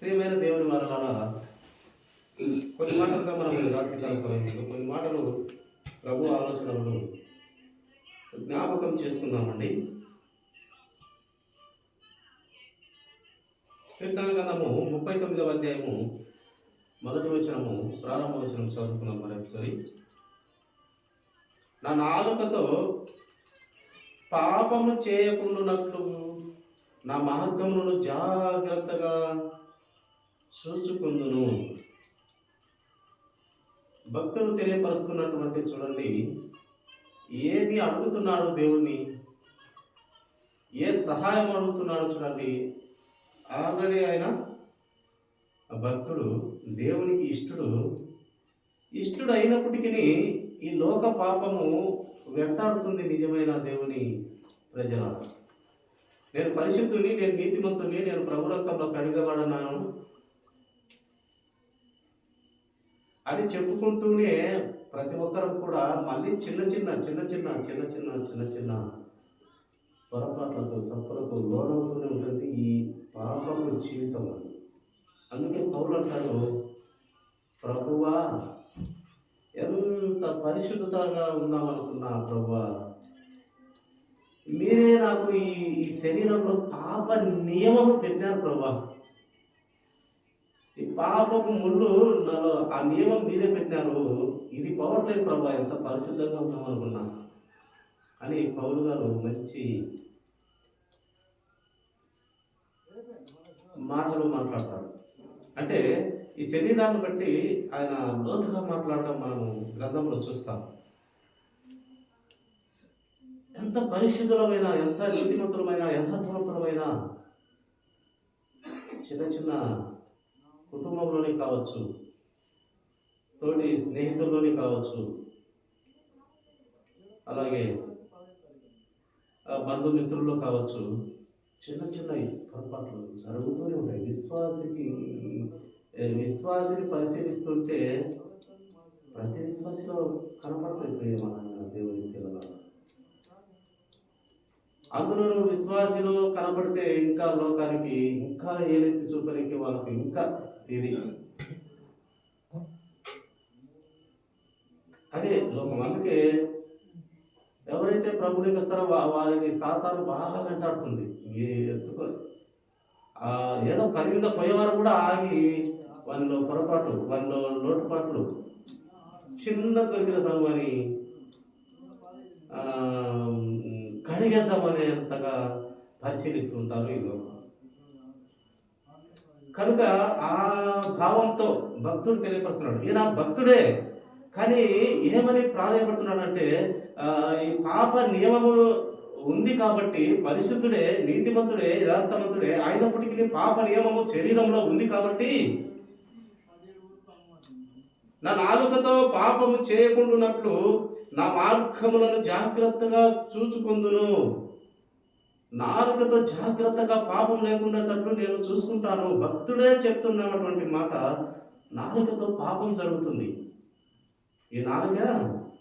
ప్రియమైన దేవుని వలన కొన్ని మాటలుగా మనం రాత్రికాల సమయంలో కొన్ని మాటలు ప్రభు ఆలోచనలు జ్ఞాపకం చేసుకుందామండి. కీర్తన గ్రంథము 39వ అధ్యాయము మొదటి వచనము ప్రారంభ వచనం చదువుకున్నాం. మరి ఒకసారి, నా నాలుకతో పాపము చేయకుండానట్లు నా మార్గములను జాగ్రత్తగా చూచుకుందును. భక్తులు తెలియపరుస్తున్నటువంటి, చూడండి, ఏమి అడుగుతున్నాడు దేవుణ్ణి, ఏ సహాయం అడుగుతున్నాడు చూడండి. ఆల్రెడీ ఆయన భక్తుడు, దేవునికి ఇష్టడు అయినప్పటికీ ఈ లోక పాపము వెంటాడుతుంది. నిజమైన దేవుని ప్రజల, నేను పరిశుద్ధుని, నేను నీతిమంతుని, నేను ప్రభు రక్తంలో కడిగబడినాను అని చెప్పుకుంటూనే ప్రతి ఒక్కరు కూడా మళ్ళీ చిన్న చిన్న పొరపాట్లకు తప్పులకు లోనవుతూనే ఉంటుంది ఈ పాపపు జీవితం. అందుకే పౌలు అంటాడు, ప్రభువా ఎంత పరిశుద్ధతగా ఉన్నామనుకున్నా ప్రభువా, మీరే నాకు ఈ శరీరంలో పాప నియమము పెట్టారు ప్రభువా, ఈ పాపపు ముళ్ళు నాలో ఆ నియమం మీరే పెట్టినారు, ఇది పోవట్లేదు ప్రభా, ఎంత పరిశుద్ధంగా ఉన్నామనుకున్నా అని పౌలు గారు మంచి మాటలు మాట్లాడతారు. అంటే ఈ శరీరాన్ని బట్టి ఆయన లోతుగా మాట్లాడటం మనము గ్రంథంలో చూస్తాం. ఎంత పరిశుద్ధులమైన, ఎంత నీతిమంతులమైన, యథార్థవంతులమైన చిన్న కుటుంబంలోనే కావచ్చు, తోటి స్నేహితుల్లోనే కావచ్చు, అలాగే బంధుమిత్రుల్లో కావచ్చు, చిన్న పొరపాట్లు జరుగుతూనే ఉంటాయి. విశ్వాసిని పరిశీలిస్తుంటే ప్రతి విశ్వాసిలో కనపడుతుంది మన దేవుని పిల్లల. అందులో విశ్వాసిలో కనపడితే ఇంకా లోకానికి ఇంకా ఏలెత్తి చూపడానికి వాళ్ళకి ఇంకా ఇది అదే లోకం. అందుకే ఎవరైతే ప్రభువుకి వస్తారో వారిని సాతాను బాగా వెంటాడుతుంది. ఏదో పని మీద పోయేవారు కూడా ఆగి వాళ్ళలో పొరపాటు, వాళ్ళలో లోటుపాట్లు చిన్న దొరికిన చదువుని కడిగేద్దామనేంతగా పరిశీలిస్తుంటారు ఈ లోకం. కనుక ఆ భావంతో భక్తుడు తెలియపరుస్తున్నాడు, ఈయన భక్తుడే కానీ ఏమని ప్రాధాన్యపడుతున్నాడంటే, ఈ పాప నియమము ఉంది కాబట్టి, పరిశుద్ధుడే, నీతిమంతుడే, యథార్థవంతుడే అయినప్పటికీ పాప నియమము శరీరంలో ఉంది కాబట్టి నా నాలుకతో పాపము చేయకుండానట్లు నా మార్గములను జాగ్రత్తగా చూచుకుందును. నాలుకతో జాగ్రత్తగా పాపం లేకుండా నేను చూసుకుంటాను. భక్తుడే చెప్తున్నటువంటి మాట, నాలుకతో పాపం జరుగుతుంది. ఈ నాలుక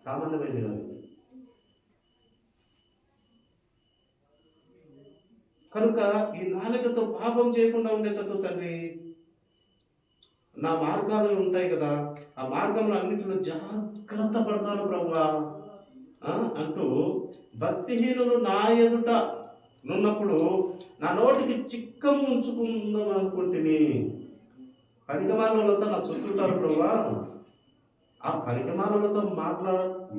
సామాన్యమైనది కాదు. కనుక ఈ నాలుకతో పాపం చేయకుండా ఉండేటట్టు తండ్రి నా మార్గాలు ఉంటాయి కదా, ఆ మార్గంలో అన్నింటిలో జాగ్రత్త పడతాను ప్రభువా అంటూ భక్తిహీనులు నా ఎదుట నున్నప్పుడు నా నోటికి చిక్కము ఉంచుకుందాం అనుకుంటుని. పనికిమాలతో నా చూస్తుంటారు ప్రభువా, ఆ పనికిమాలతో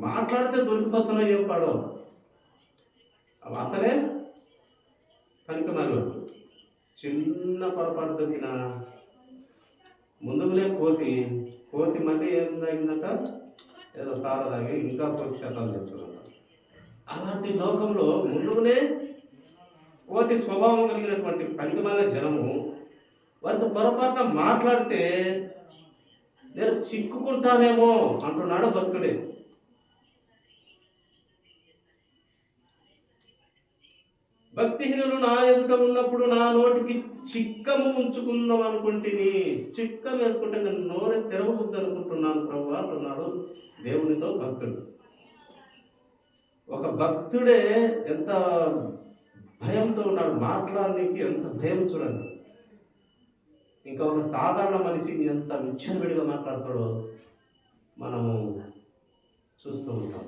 మాట్లాడితే దొరికిపోతున్నా ఏం పాడో, అసలే పనికిమాలు. చిన్న పొరపాటు దొరికిన ముందుగానే కోతి మళ్ళీ ఏం తాగిందట, ఏదో సారా తాగి ఇంకా కోతి శాతాలు చేస్తున్నారు. అలాంటి లోకంలో ముందుగానే కోతి స్వభావం కలిగినటువంటి పనికిమాల జనము వారితో పొరపాటున మాట్లాడితే నేను చిక్కుకుంటానేమో అంటున్నాడు భక్తుడే. భక్తిహీనులు నా ఎదుట ఉన్నప్పుడు నా నోటికి చిక్కము ఉంచుకుందాం అనుకుంటుని. చిక్కం వేసుకుంటే నేను నోరు తెరవబుద్ది అనుకుంటున్నాను ప్రభు అంటున్నాడు దేవునితో భక్తుడు. ఒక భక్తుడే ఎంత భయంతో ఉన్నాడు, మాట్లాడడానికి ఎంత భయం చూడండి. ఇంకా ఇక ఒక సాధారణ మనిషి ఎంత విచ్చలవిడిగా మాట్లాడతాడో మనము చూస్తూ ఉంటాం.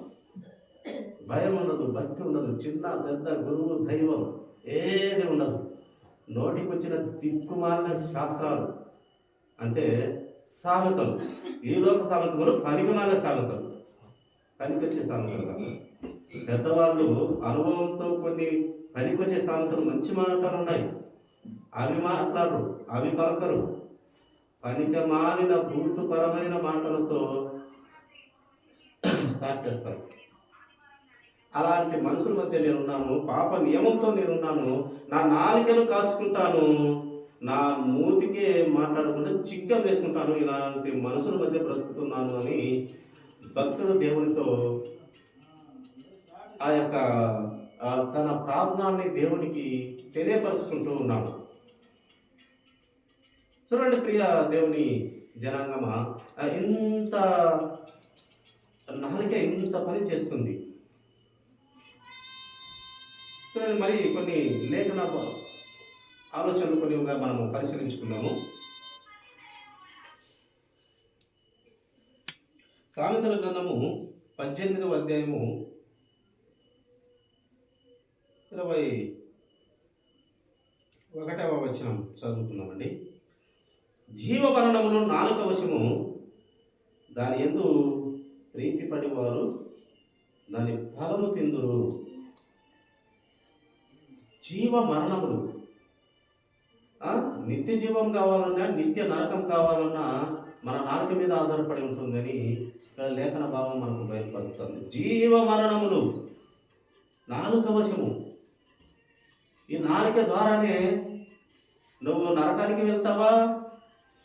భయం ఉండదు, భక్తి ఉండదు, చిన్న పెద్ద గురువు దైవం ఏది ఉండదు. నోటికి వచ్చిన దిక్కుమాలిన శాస్త్రాలు అంటే సామెతలు, ఈ లోక సామెతలు పనికిమాలిన సామెతలు, పనికొచ్చే సామెతలు కాదు. పెద్దవాళ్ళు అనుభవంతో కొన్ని పనికొచ్చే సామెతలు, మంచి మాటలు ఉన్నాయి, అవి మాట్లాడరు, అవి పలకరు. పనికి మాలిన భూతపరమైన మాటలతో స్టార్ట్ చేస్తారు. అలాంటి మనుషుల మధ్య నేనున్నాను, పాప నియమంతో నేనున్నాను, నా నాలుకను కాచుకుంటాను, నా మూతికే మాట్లాడకుండా చిక్కం వేసుకుంటాను, ఇలాంటి మనుషుల మధ్య బ్రతుకుతున్నాను అని భక్తుడు దేవునితో ఆ యొక్క తన ప్రార్థనాన్ని దేవునికి తెలియపరుచుకుంటూ ఉన్నాడు. చూడండి ప్రియ దేవుని జనాంగమా, ఇంత నాలుక ఇంత పని చేస్తుంది. చూడండి, మరి కొన్ని లేఖన ఆలోచనలు కొన్నిగా మనము పరిశీలించుకున్నాము. సామెతల గ్రంథము 18వ అధ్యాయము 21వ వచనం చదువుతున్నామండి. జీవమరణమును నాలుక వశము, దాని యందు ప్రీతిపడి వారు దాని ఫలము తిందురు. జీవ మరణములు, నిత్య జీవం కావాలన్నా నిత్య నరకం కావాలన్నా మన నాలుక మీద ఆధారపడి ఉంటుందని ఇక్కడ లేఖన భావం మనకు బయలుపరుస్తుంది. జీవ మరణములు నాలుక వశము. ఈ నాలుక ద్వారానే నువ్వు నరకానికి వెళ్తావా,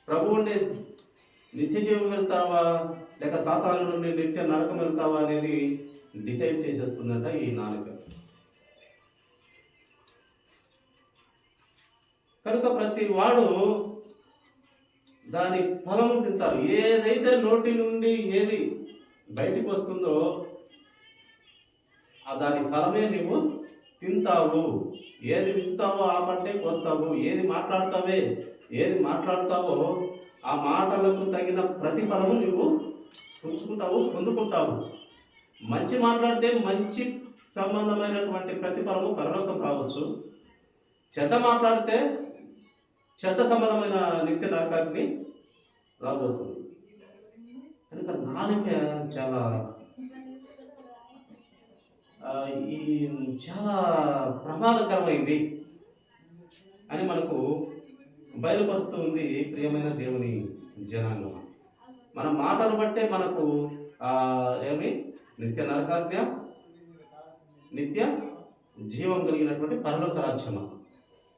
ప్రభు ఉండే నిత్య జీవం వెళ్తావా, లేక సాతాను నుండి నిత్య నరకం వెళ్తావా అనేది డిసైడ్ చేసేస్తుందంట ఈ నాలుక. కనుక ప్రతి వాడు దాని ఫలము తింటారు. ఏదైతే నోటి నుండి ఏది బయటికి వస్తుందో దాని ఫలమే నీవు తింటావు. ఏది విత్తుతావో ఆ పంటే కోస్తావు. ఏది మాట్లాడుతావో ఆ మాటలకు తగిన ప్రతిఫలము నువ్వు పొందుకుంటావు. మంచి మాట్లాడితే మంచి సంబంధమైనటువంటి ప్రతిఫలము పరలోకం రావచ్చు. చెడ్డ మాట్లాడితే చెడ్డ సంబంధమైన నిత్య నరకానికి రాబోతుంది. కనుక నాలుక చాలా ప్రమాదకరమైంది అని మనకు బయలుపరుస్తూ ఉంది ప్రియమైన దేవుని జనాంగం. మన మాటను బట్టే మనకు నిత్య నరకాజ్ఞ, నిత్య జీవం కలిగినటువంటి పరలోక రాజ్యం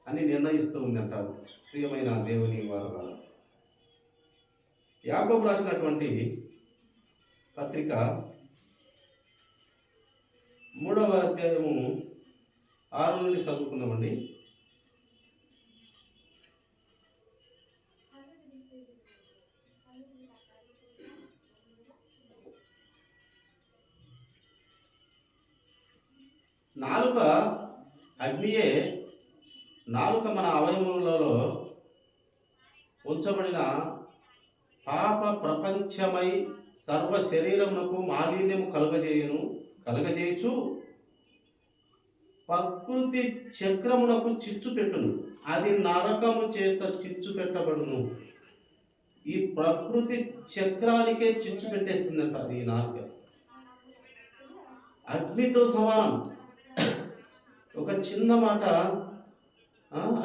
అని నిర్ణయిస్తూ ఉందంటారు ప్రియమైన దేవుని వారు. యాకోబు రాసినటువంటి పత్రిక 3వ అధ్యాయము 6 నుండి చదువుకున్నామండి. నాలుక అగ్నియే. నాలుక మన అవయవములలో ఉంచబడిన పాప ప్రపంచమై సర్వ శరీరమునకు మాలిన్యము కలుగజేయచు ప్రకృతి చక్రమునకు చిచ్చు పెట్టును. అది నరకము చేత చిచ్చు పెట్టబడును. ఈ ప్రకృతి చక్రానికే చిచ్చు పెట్టేస్తుందంట ఈ నాలుక. అగ్నితో సమానం. ఒక చిన్న మాట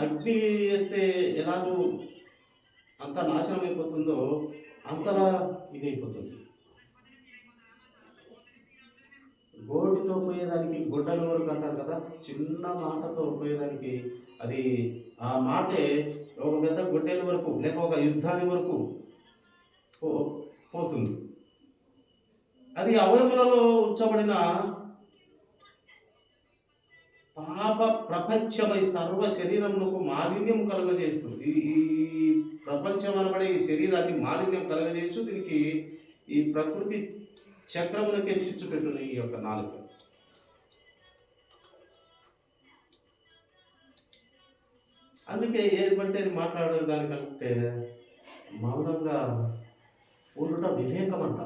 అగ్ని వేస్తే ఎలాగో అంత నాశనం అయిపోతుందో అంతలా ఇదైపోతుంది. గోటితో పోయేదానికి గొడ్డల వరకు అంటారు కదా, చిన్న మాటతో పోయేదానికి అది ఆ మాటే ఒక పెద్ద గొడ్డల వరకు లేక ఒక యుద్ధాన్ని వరకు పోతుంది. అది అవయములలో ఉంచబడిన పాప ప్రపంచమై సర్వ శరీరమునకు మాలిన్యం కలుగజేస్తుంది. ఈ ప్రపంచం అనబడే ఈ శరీరాన్ని మాలిన్యం కలుగజేస్తూ దీనికి ఈ ప్రకృతి చక్రమునకే చిచ్చు పెట్టును ఈ యొక్క నాలుక. అందుకే ఏది పడితే అది మాట్లాడే దానికంటే మౌనంగా ఉండుట వివేకం అంట,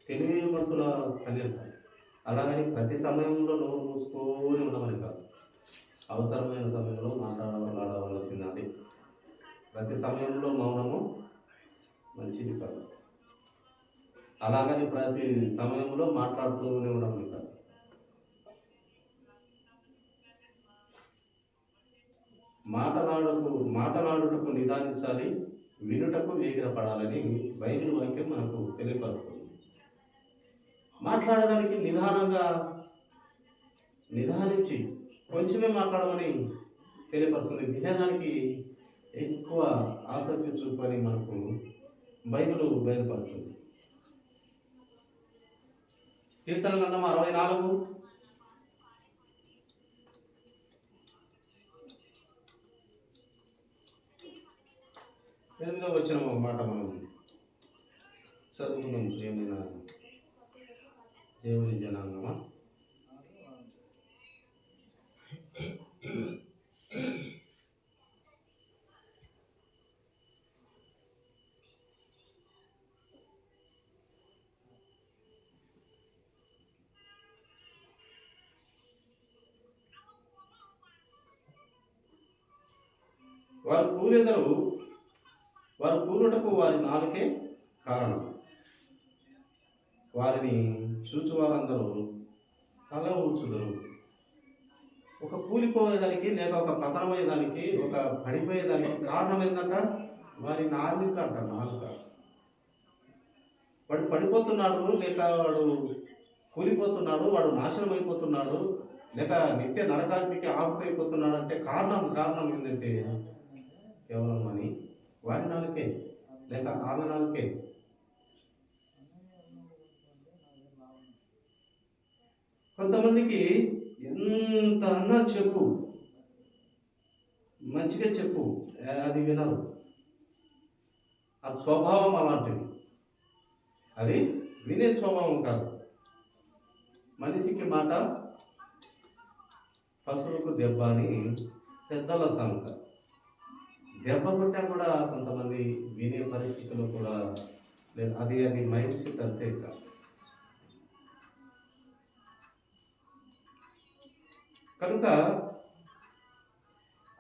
తెలివిమంతుల పని అంట. అలాగని ప్రతి సమయంలో నోరు మూసుకొని ఉండమని కాదు, అవసరమైన సమయంలో మాట్లాడవలసింది అది. ప్రతి సమయంలో మౌనము మంచిది కాదు, అలాగని ప్రతి సమయంలో మాట్లాడుతూనే ఉండమని కాదు. మాటలాడుటకు నిదానించాలి, వినుటకు వేగిరపడాలని బైబిల్ వాక్యం మనకు తెలియపరుస్తుంది. మాట్లాడడానికి నిదానించి కొంచెమే మాట్లాడమని తెలియపరుస్తుంది. వినేదానికి ఎక్కువ ఆసక్తి చూపని మనకు బైబిల్ బయలుపరుస్తుంది. కీర్తన గ్రంథం 64 8వ వచనం ఒక మాట మనం చదువుకున్నాం. ప్రియమైన దేవుని జనాంగమా, వారు కూలుటకు వారి నాలుకే కారణం. వారిని చూచువారందరూ తల ఊచుదురు. ఒక కూలిపోయేదానికి లేక ఒక పతనమయ్యేదానికి ఒక పడిపోయేదానికి కారణం ఏంటంట? వారి నాలుక అంట. వాడు పడిపోతున్నాడు, లేక వాడు కూలిపోతున్నాడు, వాడు నాశనం అయిపోతున్నాడు, లేక నిత్య నరకానికి ఆపుకైపోతున్నాడు అంటే కారణం ఏంటంటే కేవలం అని వారి నాలుకే లేక ఆమె నాలుకే. కొంతమందికి ఎంత అన్నా చెప్పు, మంచిగా చెప్పు, అది వినరు. ఆ స్వభావం అలాంటిది, అది వినే స్వభావం కాదు. మనిషికి మాట పశువులకు దెబ్బ అని పెద్దల సామెత. దెబ్బ కొట్టా కూడా కొంతమంది వినే పరిస్థితుల్లో కూడా లేదు. అది మైండ్ సెట్ అంతే. కనుక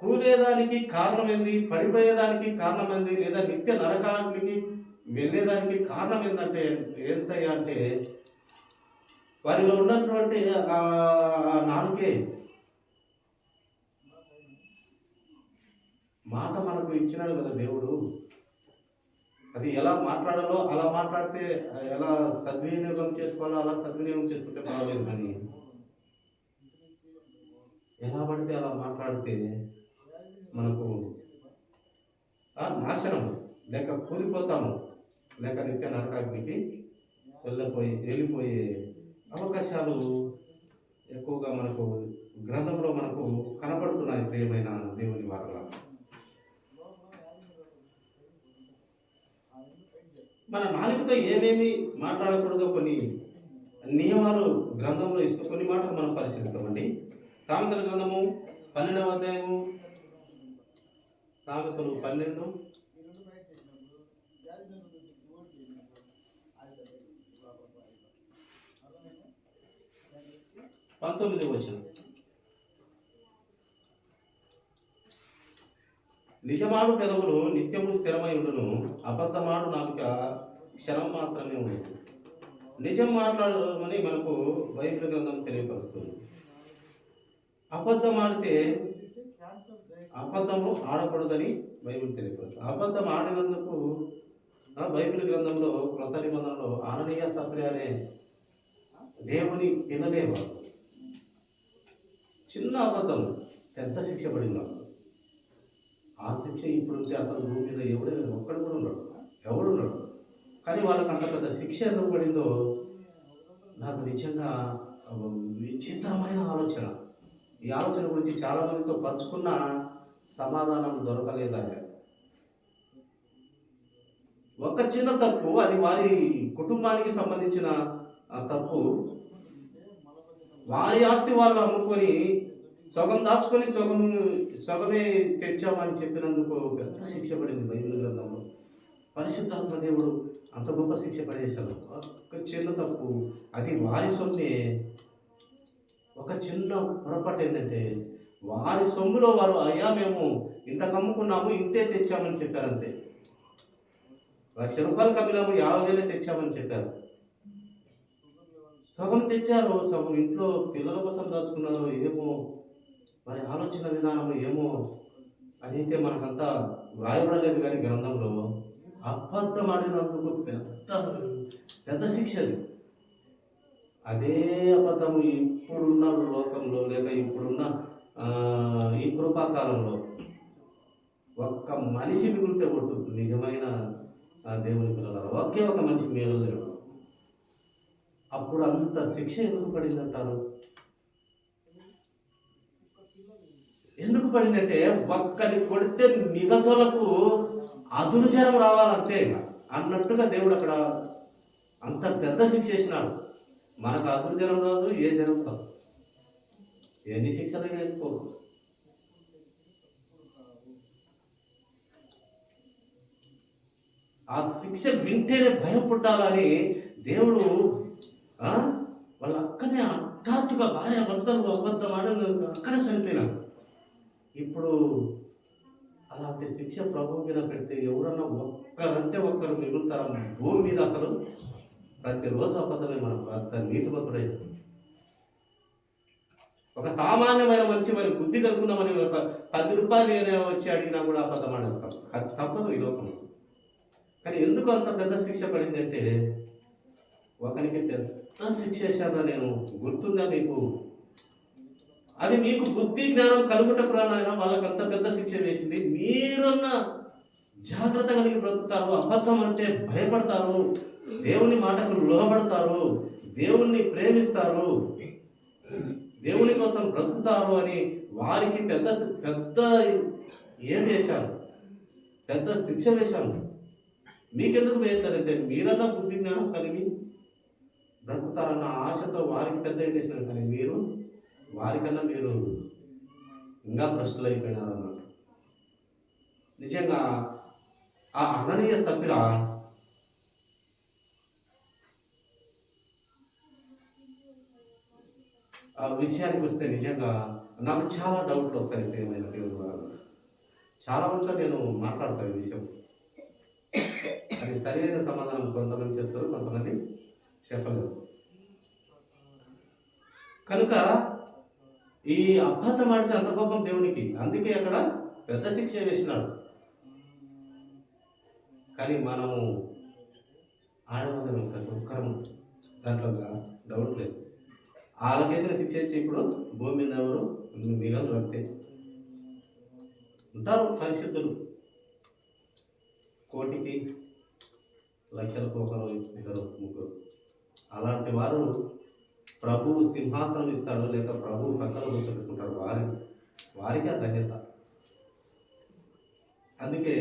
కూలేదానికి కారణమైంది, పడిపోయేదానికి కారణమైంది, లేదా నిత్య నరకానికి వెళ్ళేదానికి కారణం ఏంటయ్యా అంటే వారిలో ఉన్నటువంటి నాలుకే. మాట మనకు ఇచ్చినాడు కదా దేవుడు, అది ఎలా మాట్లాడాలో అలా మాట్లాడితే, ఎలా సద్వినియోగం చేసుకోవాలో అలా సద్వినియోగం చేసుకుంటే పర్వాలేదు. కానీ ఎలా పడితే అలా మాట్లాడితే మనకు నాశనం, లేక కూలిపోతాము, లేక నిత్య నరకాగ్నికి వెళ్ళిపోయే అవకాశాలు ఎక్కువగా మనకు గ్రంథంలో మనకు కనపడుతున్నాయి. ప్రియమైన దేవుని వారల, మన నాలుకతో ఏమేమి మాట్లాడకూడదో కొన్ని నియమాలు గ్రంథంలో ఇస్తూ కొన్ని మాటలు మనం పరిశీలిస్తామండి. సామెతల గ్రంథము 12వ అధ్యాయము, సామెతలు 12 19వ వచనం. నిజమాడు పెదవులు నిత్యము స్థిరమై ఉండును, అబద్ధమాడు నాలుక క్షణం మాత్రమే ఉండదు. నిజం మాట్లాడమని మనకు బైబిల్ గ్రంథం తెలియపరుస్తుంది. అబద్ధం ఆడితే అబద్ధము ఆడకూడదని బైబిల్ తెలియపరుస్తుంది. అబద్ధం ఆడినందుకు బైబిల్ గ్రంథంలో క్రొత్త నిబంధనలో ఆననీయ సప్రియ అనే దేవుని వినలేవారు. చిన్న అబద్ధం పెద్ద శిక్ష పడినాడు. ఆ శిక్ష ఇప్పుడు అసలు భూమి మీద ఒక్కడు కూడా ఎవడున్నాడు. కానీ వాళ్ళకి అంత పెద్ద శిక్ష ఎందుకు పడిందో నాకు నిజంగా విచిత్రమైన ఆలోచన. ఈ ఆలోచన గురించి చాలామందితో పంచుకున్న సమాధానం దొరకలేదా. ఒక చిన్న తప్పు, అది వారి కుటుంబానికి సంబంధించిన తప్పు. వారి ఆస్తి వాళ్ళు అమ్ముకొని సగం దాచుకొని సగమే తెచ్చామని చెప్పినందుకు పెద్ద శిక్ష పడింది బైబిల్ గ్రంథంలో. పరిశుద్ధాత్మ దేవుడు అంత గొప్ప శిక్ష పడేశాడు. ఒక చిన్న తప్పు, అది వారి సొమ్మే. ఒక చిన్న పొరపాటు ఏంటంటే వారి సొమ్ములో వారు అయ్యా మేము ఇంత కమ్ముకున్నాము, ఇంతే తెచ్చామని చెప్పారంతే. ₹1,00,000 కమ్మినాము, 50,000 తెచ్చామని చెప్పారు. సగం తెచ్చారు, సగం ఇంట్లో పిల్లల కోసం దాచుకున్నారు. ఏమో మరి ఆలోచన విధానం ఏమో అదైతే మనకంతా వ్రాయబడలేదు. కానీ గ్రంథంలో అబద్ధం ఆడినందుకు పెద్ద శిక్ష అది. అదే అబద్ధము ఇప్పుడున్న లోకంలో లేక ఇప్పుడున్న ఈ కృపాకాలంలో ఒక్క మనిషి మిగిలితే కొట్టు నిజమైన దేవుని పిల్లలు ఒకే ఒక మనిషికి మిగలలేడు. అప్పుడు అంత శిక్ష ఎందుకు పడిందంటారు? ఎందుకు పడిందంటే ఒక్కని కొడితే మిగతలకు అదురుచరం రావాలంతే అన్నట్టుగా దేవుడు అక్కడ అంత పెద్ద శిక్ష చేసినాడు. మనకు అదురుచరం రాదు, ఏ జరం కాదు, ఎన్ని శిక్షలు వేసుకో. ఆ శిక్ష వింటేనే భయం పుట్టాలని దేవుడు వాళ్ళ అక్కనే హఠాత్తుగా భార్య భర్తలు అబద్ధం ఆడలు అక్కడే చనిపోయినాడు. ఇప్పుడు అలాంటి శిక్ష ప్రభు మీద పెడితే ఎవరన్నా ఒక్కరంటే ఒక్కరు మిగులుతారా భూమి మీద? అసలు ప్రతిరోజు అబద్ధమే. మన భర్త నీతిమంతుడై ఒక సామాన్యమైన మనిషి మరి బుద్ధి కలుపుకుందామని ఒక ₹10 వచ్చి అడిగినా కూడా అబద్ధం ఆడేస్తాం. తప్పదు ఈ లోకం. కానీ ఎందుకు అంత పెద్ద శిక్ష పడింది అంటే ఒకరికి పెద్ద శిక్ష వేశాను నేను, గుర్తుందా మీకు? అది మీకు బుద్ధి జ్ఞానం కలుగుట ప్రాణాయన వాళ్ళకి అంత పెద్ద శిక్ష వేసింది. మీరున్న జాగ్రత్త కలిగి బ్రతుకుతారు, అబద్ధం అంటే భయపడతారు, దేవుని మాటకు లోబడతారు, దేవుణ్ణి ప్రేమిస్తారు, దేవుని కోసం బ్రతుకుతారు అని వారికి పెద్ద ఏం వేశాను, పెద్ద శిక్ష వేశాను. మీకెందుకు వేయట్లేదంటే మీరన్నా బుద్ధి జ్ఞానం కలిగి బ్రతుకుతారన్న ఆశతో వారికి పెద్ద వేసాను. కానీ మీరు వారికన్నా మీరు ఇంకా భ్రష్టులు అయిపోయినారన్నమాట. నిజంగా ఆ అననీయ సఫిరా ఆ విషయానికి వస్తే నిజంగా నాకు చాలా డౌట్లు వస్తాయి. ఏమైనా దేవుడు చాలా మందితో నేను మాట్లాడతాను ఈ విషయం. అది సరైన సమాధానం కొంతమంది చెప్తారు, కొంతమంది చెప్పలేదు. కనుక ఈ అబద్ధం ఆడితే అంత కోపం దేవునికి, అందుకే అక్కడ పెద్ద శిక్ష వేసినాడు. కానీ మనము ఆడవాళ్ళం ప్రతి ఒక్కరం, దాంట్లో డౌట్ లేదు. వాళ్ళకేసిన శిక్ష ఇచ్చి ఇప్పుడు భూమి మీద ఎవరు మిగలు అంతే ఉంటారు. పరిశుద్ధులు కోటికి లక్షలకు ఒకరు, ఇద్దరు, ముగ్గురు. అలాంటి వారు ప్రభువు సింహాసనం ఇస్తాడు, లేక ప్రభువు పక్కన కూర్చోబెట్టుకుంటాడు. వారికి ఆ ధన్యత. అందుకే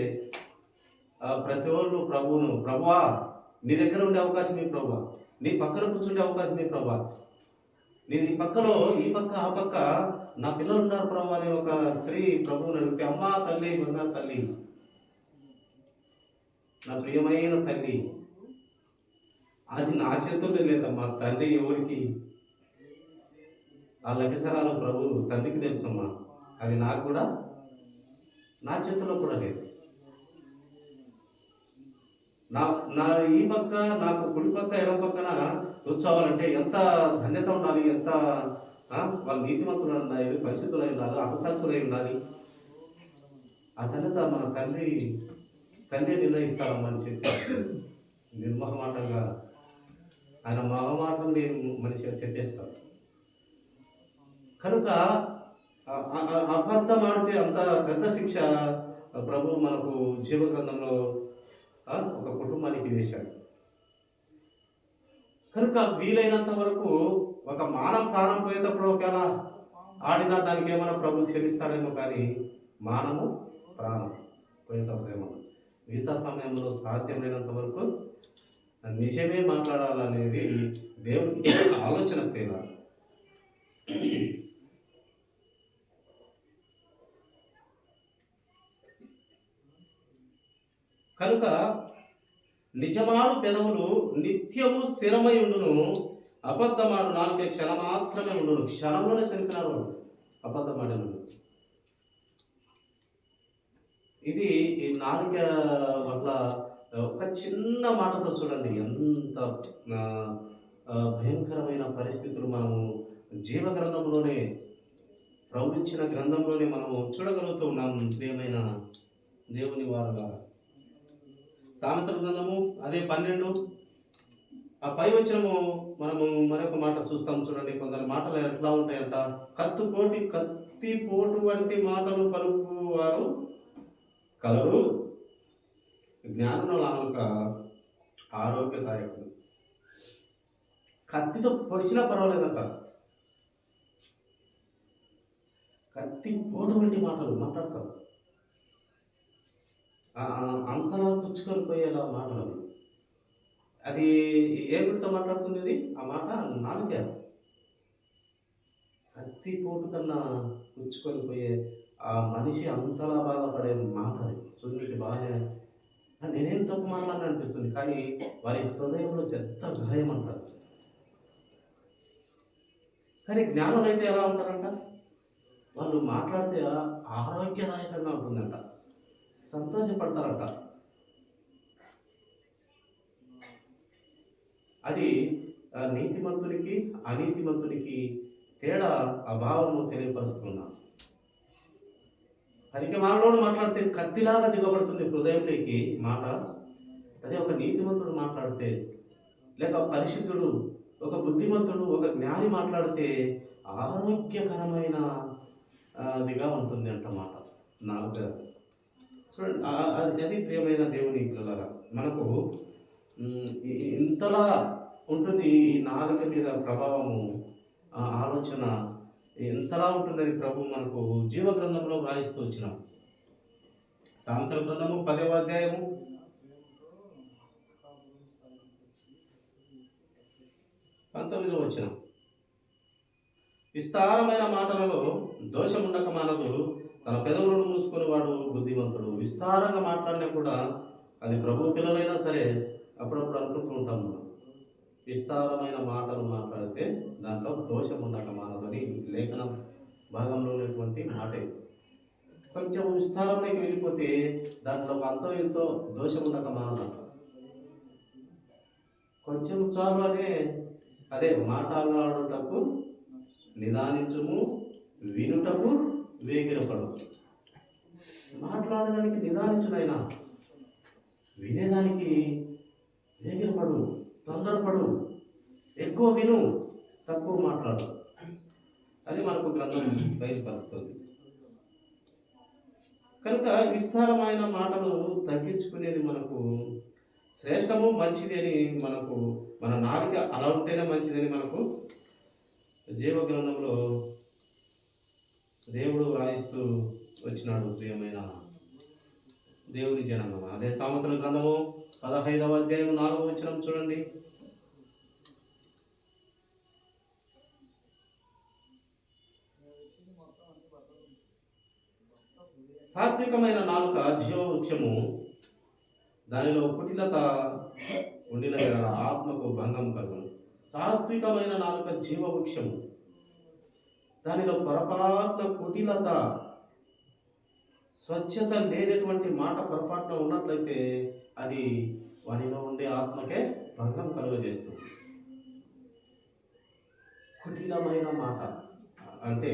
ప్రతి ఒళ్ళు ప్రభువా నీ దగ్గర ఉండే అవకాశం ఈ ప్రభువా, నీ పక్కన కూర్చుండే అవకాశం ఈ ప్రభువా, నీ పక్కలో ఈ పక్క ఆ పక్క నా పిల్లలు ఉన్నారు ప్రభు అని ఒక స్త్రీ ప్రభువుని అడిగితే, అమ్మా తల్లి, బంగారు తల్లి, నా ప్రియమైన తల్లి, అది నా చేతుల్లో లేదమ్మా. తండ్రి ఎవరికి ఆ లక్షరాలు ప్రభు తండ్రికి తెలుసమ్మా. అది నాకు కూడా నా చేతుల్లో కూడా లేదు. నా ఈ పక్క నాకు కుడి పక్క ఎడమ పక్కన కూర్చోవాలంటే ఎంత ధన్యత ఉండాలి, ఎంత వాళ్ళు నీతిమంతులు ఉండాలి, పరిశుద్ధులై ఉండాలి, అపసాక్షులై ఉండాలి. ఆ ధన్యత మన తండ్రి నిర్ణయిస్తారమ్మని చెప్పి నిర్మోహమాటంగా ఆయన మొహమాటం మనిషిగా చెప్పేస్తాడు. కనుక అబద్ధం ఆడితే అంత పెద్ద శిక్ష ప్రభు మనకు జీవగ్రంథంలో ఒక కుటుంబానికి వేశాడు. కనుక వీలైనంత వరకు ఒక ప్రాణం పోయేటప్పుడు ఒకవేళ ఆడినా దానికి ఏమైనా ప్రభు క్షమిస్తాడేమో, కానీ మానము ప్రాణం పోయేటప్పుడు ఏమో మిగతా సమయంలో సాధ్యమైనంత వరకు నిజమే మాట్లాడాలనేది దేవుని ఆలోచన తేలా. కనుక నిజమాడు పెదవులు నిత్యము స్థిరమై ఉండును, అబద్ధమాడు నాలుకే క్షణం మాత్రమే ఉండును. క్షణంలోనే చనిపోయినారు వాడు అబద్ధమాడను. ఇది ఈ నాలుక వల్ల ఒక చిన్న మాటతో చూడండి ఎంత భయంకరమైన పరిస్థితులు మనము జీవ గ్రంథంలోనే, ప్రవచించిన గ్రంథంలోనే మనము చూడగలుగుతూ ఉన్నాం. ప్రియమైన దేవుని వారుగా సామెతల గ్రంథము అదే 12 ఆ పై వచనము మనము మరొక మాట చూస్తాం చూడండి. కొందరు మాటలు ఎట్లా ఉంటాయంట, కత్తి పోటు వంటి మాటలు పలుకు వారు కలరు, జ్ఞానంలో నాలుక ఆరోగ్యదాయకులు. కత్తితో పొడిచినా పర్వాలేదంట, కత్తి పోటు వంటి మాటలు మాట్లాడతారు, అంతలా పుచ్చుకొని పోయేలా మాటలు. అది ఏ గురితో మాట్లాడుతుంది? అది ఆ మాట నాలుకే. కత్తి పోటు కన్నా పుచ్చుకొని పోయే ఆ మనిషి అంతలా బాధపడే మాట అది. సూర్యుడికి బాగా నేనేం తప్పు మాట్లాడిన అనిపిస్తుంది, కానీ వారి హృదయంలో పెద్ద గాయం అంటారు. కానీ జ్ఞానులు అయితే ఎలా ఉంటారంట, వాళ్ళు మాట్లాడితే ఆరోగ్యదాయకంగా ఉంటుందంట, సంతోషపడతారంట. అది నీతిమంతునికి అనీతిమంతునికి తేడా అభావము తెలియపరుస్తున్నా. పనికి మానవుడు మాట్లాడితే కత్తిలాగా దిగబడుతుంది హృదయంలోకి మాట. అదే ఒక నీతిమంతుడు మాట్లాడితే, లేక పరిశుద్ధుడు, ఒక బుద్ధిమంతుడు, ఒక జ్ఞాని మాట్లాడితే ఆరోగ్యకరమైన దిగా ఉంటుంది అంట మాట నాలుక. చూడండి, అది ప్రియమైన దేవుని పిల్లలారా, మనకు ఇంతలా ఉంటుంది ఈ నాలుక మీద ప్రభావము, ఆలోచన ఎంతలా ఉంటుందని ప్రభు మనకు జీవ గ్రంథంలో వ్రాయిస్తూ వచ్చినాం. సామెతల గ్రంథము 10వ అధ్యాయము 19వ వచనం, విస్తారమైన మాటలలో దోషముండక మానదు, తన పెదవులను మూసుకొని వాడు బుద్ధిమంతుడు. విస్తారంగా మాట్లాడినా కూడా, అది ప్రభు పిల్లలైనా సరే అప్పుడప్పుడు అనుకుంటూ ఉంటాం మనం, విస్తారమైన మాటలు మాట్లాడితే దాంట్లో దోషం ఉండక మానదని లేఖన భాగంలో ఉన్నటువంటి మాట. కొంచెం విస్తారంలోకి వెళ్ళిపోతే దాంట్లో ఒక అంతో ఎంతో దోషం ఉండక మానదంట. కొంచెం చాలు అనే అదే మాట్లాడుటకు నిదానించుము, వినుటకు వేగిరపడు. మాట్లాడడానికి నిదానించునైనా, వినేదానికి వేగిరపడు, తొందరపడు, ఎక్కువ విను, తక్కువ మాట్లాడు. అది మనకు గ్రంథం బయలుపరుస్తుంది. కనుక విస్తారమైన మాటలు తగ్గించుకునేది మనకు శ్రేష్టము, మంచిది అని మనకు, మన నాలుక అలా ఉంటేనే మంచిదని మనకు జీవ గ్రంథంలో దేవుడు వ్రాయిస్తూ వచ్చినాడు. ప్రియమైన దేవుని జనాంగం, అదే సామెతల గ్రంథము 15వ అధ్యాయం 4వ వచనం చూడండి. సాత్వికమైన నాలుక జీవవృక్షము, దానిలో కుటిలత ఉండిన ఆత్మకు భంగం కలుగును. సాత్వికమైన నాలుక జీవవృక్షము, దానిలో పొరపాటున కుటిలత, స్వచ్ఛత లేనటువంటి మాట పొరపాటున ఉన్నట్లయితే అది వానిలో ఉండే ఆత్మకే భంగం కలుగజేస్తుంది. కుటిలమైన మాట అంటే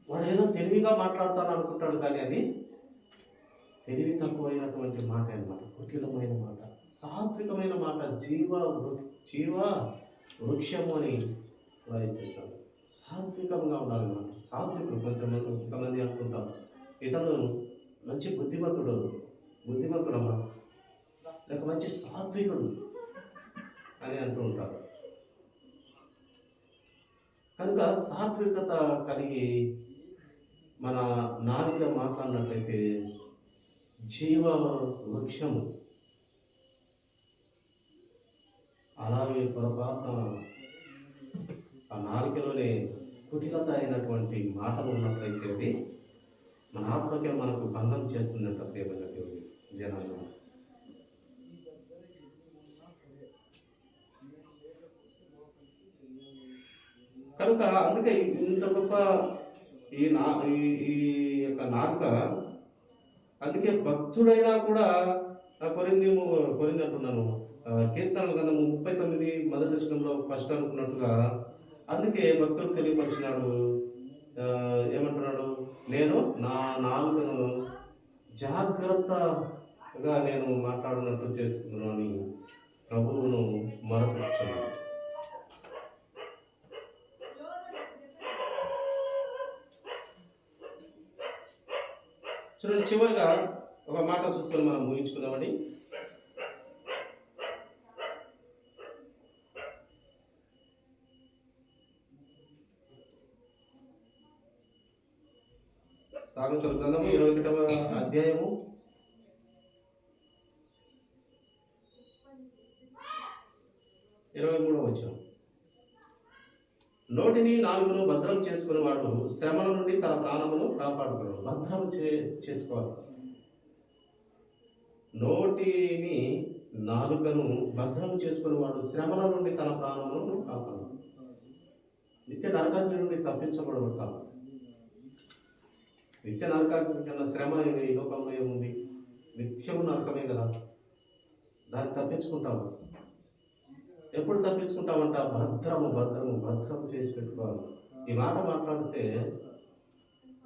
వాడు ఏదో తెలివిగా మాట్లాడతాను అనుకుంటాడు, కానీ అది తెలివి తక్కువైనటువంటి మాట అన్నమాట, కుటిలమైన మాట. సాత్వికమైన మాట జీవ వృక్షము అని వ్రాయిస్తున్నాడు. సాత్వికంగా ఉండాలన్నమాట. సాత్వికుడు కొంతమంది అనుకుంటారు, ఇతను మంచి బుద్ధిమంతుడమ్మా, లేక మంచి సాత్వికుడు అని అంటూ ఉంటారు. కనుక సాత్వికత కలిగి మన నాలుక మాట్లాడినట్లయితే జీవ వృక్షము. అలాగే పొరపాటున ఆ నాలుకలోనే కుటిలత అయినటువంటి మాటలు ఉన్నట్లయితే అది మన ఆత్మకే మనకు భంగం చేస్తుందంట. ప్రియమైన దేవుని కనుక అందుకే ఇంత గొప్ప ఈ నా ఈ ఈ యొక్క నాలుక, అందుకే భక్తుడైనా కూడా కొరింది అంటున్నాను, కీర్తనల గ్రంథము 39 మొదటి వచనంలో ఫస్ట్ అనుకున్నట్టుగా, అందుకే భక్తుడు తెలియపరిచినాడు. ఏమంటున్నాడు? నేను నా నాలుకను జాగ్రత్తగా నేను మాట్లాడినట్టు చేసుకున్నాను అని ప్రభువును మొరపెట్టుచున్నాను. చూడండి, చివరిగా ఒక మాట చూసుకొని మనం ముగించుకుందామండి. సామెతల గ్రంథము 21వ అధ్యాయము 23వ వచనం. నోటిని నాలుగును భద్రం చేసుకుని వాడు శ్రమల నుండి తన ప్రాణమును కాపాడుకున్నాడు. భద్రం చేసుకోవాలి. నోటిని నాలుకను భద్రం చేసుకుని వాడు శ్రమల నుండి తన ప్రాణమును కాపాడు. నిత్య నరకాగ్ని నుండి తప్పించబడతాడు. నిత్య నరకాగ్ని కన్నా శ్రమ ఈ లోకంలో ఏముంది? నిత్యము నరకమే కదా. దాన్ని తప్పించుకుంటాము. ఎప్పుడు తప్పించుకుంటామంట? భద్రము చేసి పెట్టుకోవాలి. ఈ మాట మాట్లాడితే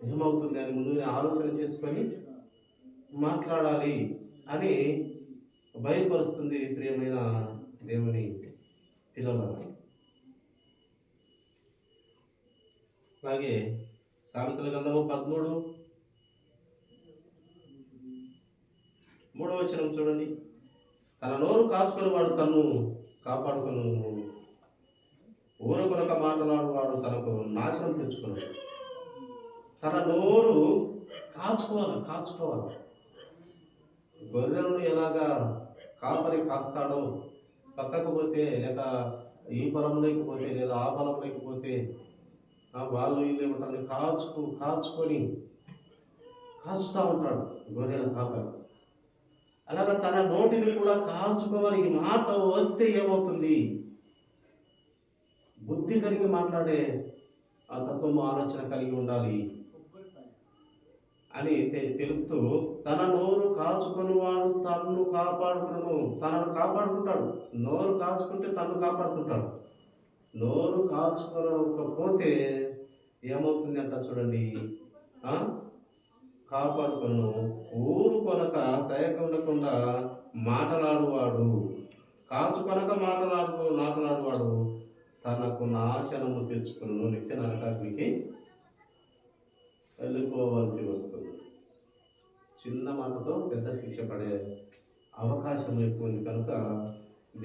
ఏమవుతుంది అని ముందు ఆలోచన చేసుకొని మాట్లాడాలి అని బయలుపరుస్తుంది ప్రియమైన దేవుని పిల్లలను. అలాగే సామెతల గ్రంథము 13:3 వచనం చూడండి. తన నోరు కాచుకొని వాడు తను కాపాడుకును, ఊరకొనక మాట్లాడువాడు తనకు నాశనం తెచ్చుకున్నాడు. తన నోరు కాచుకోవాలి. గొర్రెలను ఎలాగా కాపరి కాస్తాడో, పక్కకు పోతే లేక ఈ పొలం లేకపోతే లేదా ఆ పొలం లేకపోతే వాళ్ళు వీళ్ళు ఏమంటారు, కాచుకొని కాచుతూ ఉంటాడు గొర్రెల కాపరి. అలాగా తన నోటిని కూడా కాచుకోవాలి. ఈ మాట వస్తే ఏమవుతుంది? బుద్ధి కలిగి మాట్లాడే ఆ తత్వము, ఆలోచన కలిగి ఉండాలి అని తెలుపుతూ, తన నోరు కాచుకుని వాడు తనను కాపాడుకుంటాడు. నోరు కాచుకుంటే తనను కాపాడుకుంటాడు. నోరు కాచుకోకపోతే ఏమవుతుంది అంట చూడండి. కాపాడుకొను, ఊరుకొనక సయకుండకుండా మాట్లాడువాడు, కాచుకొనక మాట్లాడువాడు తనకు నాశనము తెచ్చుకును, నిత్య నరకాగ్నికి వెళ్ళిపోవలసి వస్తుంది. చిన్న మాటతో పెద్ద శిక్ష పడే అవకాశం ఎక్కువ ఉంది కనుక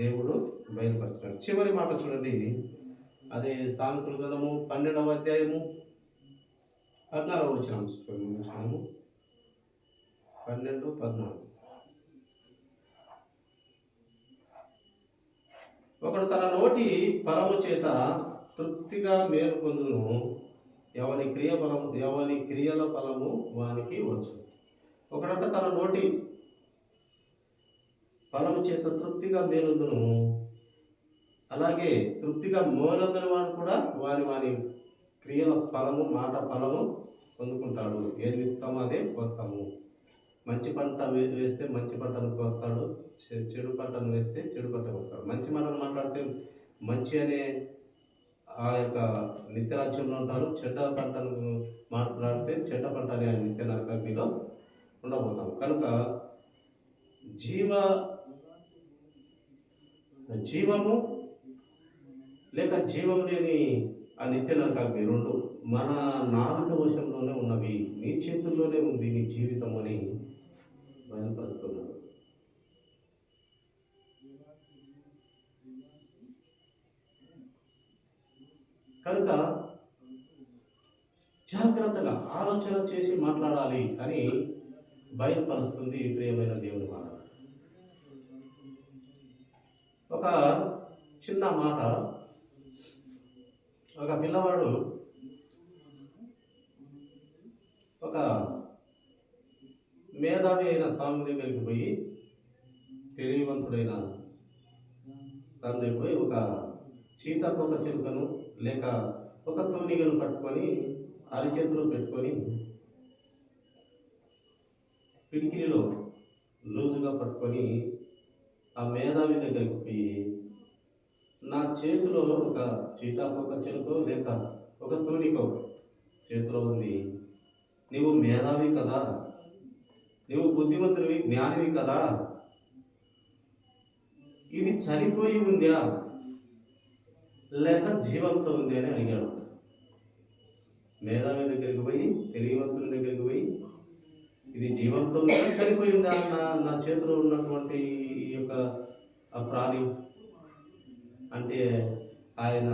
దేవుడు బయలుపరుస్తున్నాడు. చివరి మాట చూడండి. అదే సామెతల గ్రంథము 12వ అధ్యాయము 14వ వచనం చూస్తున్నాము. 12-14. ఒకడు తన నోటి ఫలము చేత తృప్తిగా మేలు పొందును, ఎవని క్రియల ఫలము వానికి వచ్చు. ఒకడంట తన నోటి ఫలము చేత తృప్తిగా మేలుందును, అలాగే తృప్తిగా మేలొందని వాడు కూడా వాని క్రియల ఫలము, మాట ఫలము పొందుకుంటాడు. ఏది విత్తుతామో అదే కోస్తాము. మంచి పంట వేస్తే మంచి పంటను కోస్తాడు, చెడు పంటను వేస్తే చెడు పంట కోస్తాడు. మంచి మాటలు మాట్లాడితే మంచి అనే ఆ యొక్క నిత్యరాజ్యంలో ఉంటారు. చెడ్డ పంటను మాట్లాడితే చెడ్డ పంట అనే నిత్య నరకాగ్నిలో ఉండబోతాం. కనుక జీవము లేక జీవం లేని ఆ నిత్య నరకాగ్ని రెండు మన నాలుక వశంలోనే ఉన్నవి. నీ చేతుల్లోనే ఉంది నీ జీవితం అని బయలుపరుస్తున్నాడు. కనుక జాగ్రత్తగా ఆలోచన చేసి మాట్లాడాలి అని బయలుపరుస్తుంది ప్రియమైన దేవుని మాట. ఒక చిన్న మాట. ఒక పిల్లవాడు ఒక మేధావి అయిన స్వామి దగ్గరికి పోయి, తెలివివంతుడైన స్వామి దగ్గరికి పోయి ఒక చీతాకోక చిలుకను లేక ఒక తూనిగను పట్టుకొని అరిచేతిలో పెట్టుకొని పిడికిలిలో లూజుగా పట్టుకొని ఆ మేధావి దగ్గరికి పోయి, నా చేతిలో ఒక చీటాకొక చిలుకో లేక ఒక తూనికో చేతిలో ఉంది, నీవు మేధావి కదా, నీవు బుద్ధిమంతుడివి జ్ఞానివి కదా, ఇది చనిపోయి ఉందా లేక జీవంతో ఉంది అని అడిగాడు. మేధావి దగ్గరికి పోయి, తెలియవంతుని దగ్గరికి పోయి, ఇది జీవంతో ఉందా చనిపోయి ఉందా నా చేతిలో ఉన్నటువంటి ఈ యొక్క ఆ ప్రాణి అంటే, ఆయన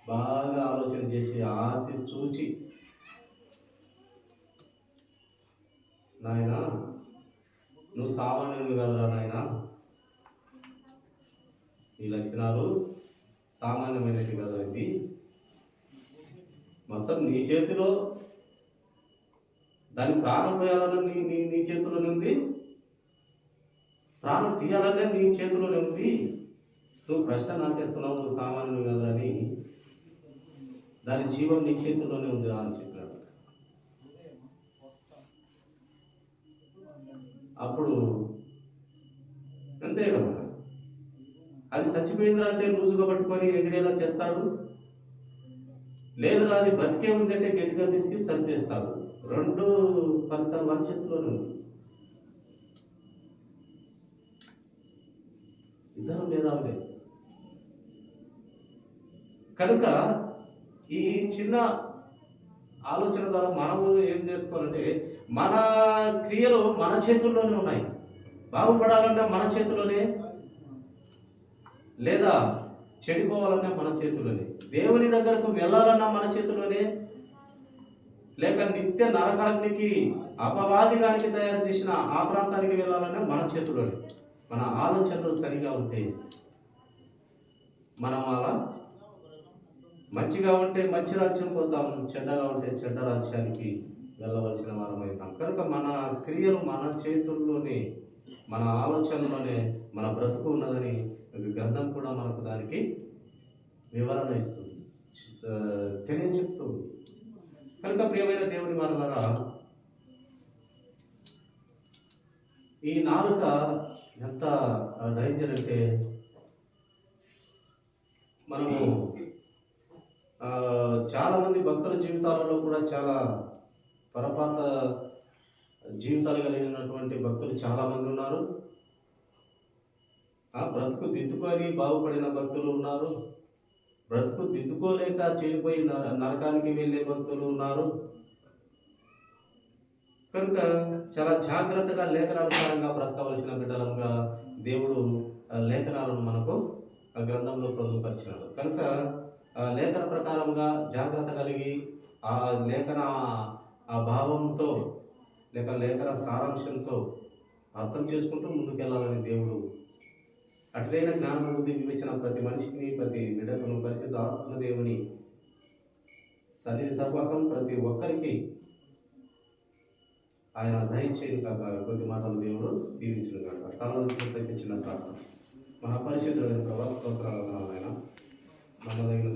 బాగా ఆలోచన చేసి ఆతి చూచి, నాయనా నువ్వు సామాన్యుడివి కదరా నాయనా, ఈ లక్షణాలు సామాన్యమైనవి కదా, ఇది మొత్తం నీ చేతిలో, దాని ప్రాణం పోయాలన్నా నీ చేతిలోనే ఉంది, ప్రాణం తీయాలన్నా నీ చేతిలోనే ఉంది, నువ్వు ప్రశ్న నాకేస్తున్నావు, నువ్వు సామాన్యుడు కదా అని, దాని జీవం నీ చేతిలోనే ఉంది అని చెప్పినాడు. అప్పుడు అంతే కదా, అది చచ్చిపోయిందంటే లూజుగా పట్టుకొని ఎగిరేలా చేస్తాడు, లేదు అది బ్రతికే ఉందంటే గట్టిగా పిసికి చంపేస్తాడు. రెండు ఫలితాలు వారి చేతిలోనే ఉంది. ఇద్దరు మేధావులే. కనుక ఈ చిన్న ఆలోచన ద్వారా మనము ఏం చేసుకోవాలంటే, మన క్రియలు మన చేతుల్లోనే ఉన్నాయి. బాగుపడాలన్నా మన చేతిలోనే, లేదా చెడిపోవాలన్నా మన చేతిలోనే, దేవుని దగ్గరకు వెళ్ళాలన్నా మన చేతిలోనే, లేక నిత్య నరకాగ్నికి అపవాదిగానికి తయారు చేసిన ఆ ప్రాంతానికి వెళ్ళాలన్నా మన చేతిలోనే. మన ఆలోచనలు సరిగా ఉంటే, మనం అలా మంచిగా ఉంటే మంచి రాజ్యం పోతాం, చెడ్డగా ఉంటే చెడ్డ రాజ్యానికి వెళ్ళవలసిన వారమవుతాం. కనుక మన క్రియలు మన చేతుల్లోనే, మన ఆలోచనలోనే మన బ్రతుకు ఉన్నదని గ్రంథం కూడా మనకు దానికి వివరణ ఇస్తుంది, తెలియజెప్తుంది. కనుక ప్రియమైన దేవుని వారలారా, ఈ నాలుక ఎంత డేంజర్ అంటే, మనము చాలామంది భక్తుల జీవితాలలో కూడా చాలా పొరపాట జీవితాలు కలిగినటువంటి భక్తులు చాలామంది ఉన్నారు. బ్రతుకు దిద్దుకొని బాగుపడిన భక్తులు ఉన్నారు, బ్రతుకు దిద్దుకోలేక చెడిపోయి నరకానికి వెళ్ళే భక్తులు ఉన్నారు. కనుక చాలా జాగ్రత్తగా లేఖనానుసారంగా బ్రతకవలసిన బిడ్డలంగా దేవుడు లేఖనాలను మనకు గ్రంథంలో పొందుపరిచినాడు. కనుక లేఖన ప్రకారంగా జాగ్రత్త కలిగి ఆ లేఖన ఆ భావంతో లేక లేఖన సారాంశంతో అర్థం చేసుకుంటూ ముందుకెళ్ళాలని దేవుడు అటువైన జ్ఞానం బుద్ధి వివేచన ప్రతి మనిషికి ప్రతి బిడ్డకును పరిశుద్ధ ఆత్మ దేవుని సన్నిధి సహవాసం ప్రతి ఒక్కరికి ఆయన దయచేయను కాక. కొద్ది మాటలు దేవుడు దీవించును కాక. తల చిన్న ప్రార్థన. మహాపరిశుద్ధుడైన ప్రభా స్తోత్రాలు ఆయన నమ్మదగిన